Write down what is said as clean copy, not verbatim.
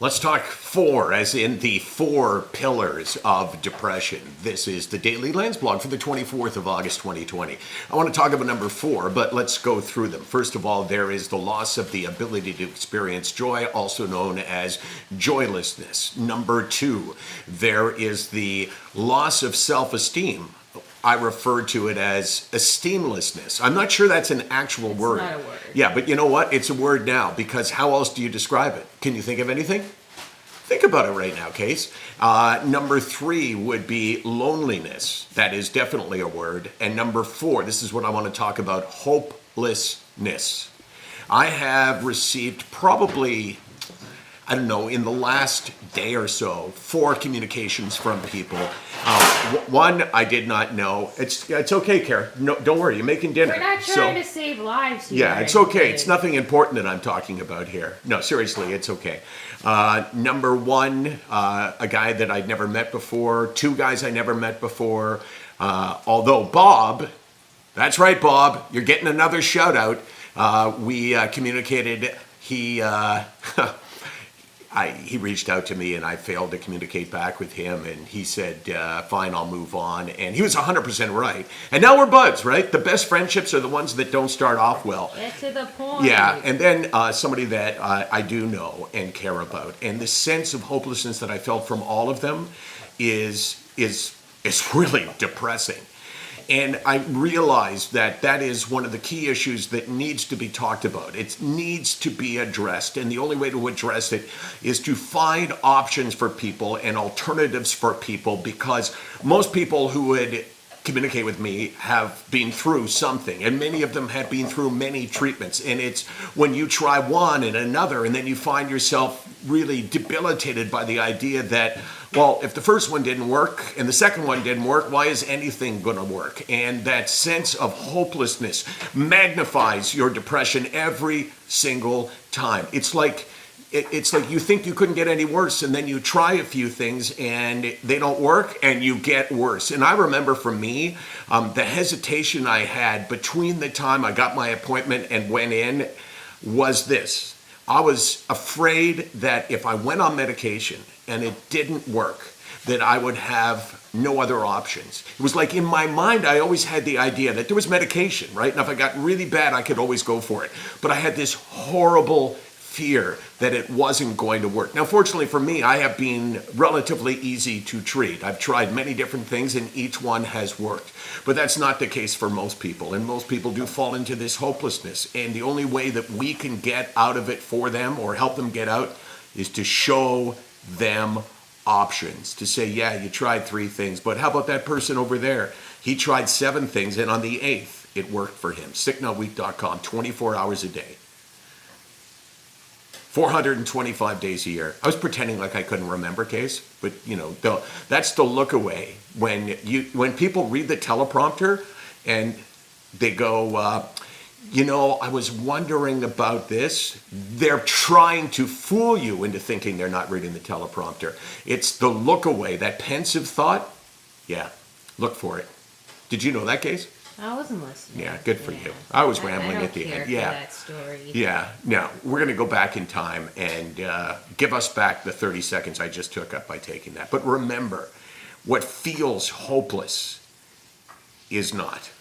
Let's talk four, as in the four pillars of depression. This is the Daily Landsblog for the 24th of August, 2020. I want to talk about number four, but let's go through them. First of all, there is the loss of the ability to experience joy, also known as joylessness. Number two, there is the loss of self-esteem. I refer to it as esteemlessness. I'm not sure that's an actual word. It's not a word. Yeah, but you know what? It's a word now, because how else do you describe it? Can you think of anything? Think about it right now, Case. Number three would be loneliness. That is definitely a word. And number four, this is what I want to talk about, hopelessness. I have received probably, I don't know, in the last day or so, 4 communications from people. One I did not know. It's okay, Kara. No, don't worry. You're making dinner. We're not trying to save lives here. Yeah, it's okay. It's nothing important that I'm talking about here. No, seriously, it's okay. Number one, a guy that I'd never met before. 2 guys I never met before. Although Bob, that's right, Bob, you're getting another shout out. We communicated. He reached out to me and I failed to communicate back with him, and he said, fine, I'll move on. And he was 100% right. And now we're buds, right? The best friendships are the ones that don't start off well. Get to the point. Yeah, and then somebody that I do know and care about. And the sense of hopelessness that I felt from all of them is really depressing. And I realized that that is one of the key issues that needs to be talked about. It needs to be addressed. And the only way to address it is to find options for people and alternatives for people, because most people who would communicate with me have been through something, and many of them have been through many treatments. And it's when you try one and another, and then you find yourself really debilitated by the idea that, well, if the first one didn't work and the second one didn't work, why is anything going to work? And that sense of hopelessness magnifies your depression every single time. It's like you think you couldn't get any worse, and then you try a few things and they don't work and you get worse. And I remember for me, the hesitation I had between the time I got my appointment and went in was this. I was afraid that if I went on medication and it didn't work, that I would have no other options. It was like in my mind, I always had the idea that there was medication, right? And if I got really bad, I could always go for it. But I had this horrible fear that it wasn't going to work. Now, fortunately for me, I have been relatively easy to treat. I've tried many different things and each one has worked. But that's not the case for most people. And most people do fall into this hopelessness. And the only way that we can get out of it for them or help them get out is to show them options. To say, yeah, you tried 3 things, but how about that person over there? He tried 7 things, and on the 8th, it worked for him. SickNotWeak.com, 24 hours a day. 425 days a year. I was pretending like I couldn't remember, Case, but you know, that's the look away when people read the teleprompter and they go, I was wondering about this. They're trying to fool you into thinking they're not reading the teleprompter. It's the look away, that pensive thought. Yeah, look for it. Did you know that, Case? I wasn't listening. Yeah, good for you. I was rambling at the end. Yeah, that story. Yeah. Now we're going to go back in time and give us back the 30 seconds I just took up by taking that. But remember, what feels hopeless is not.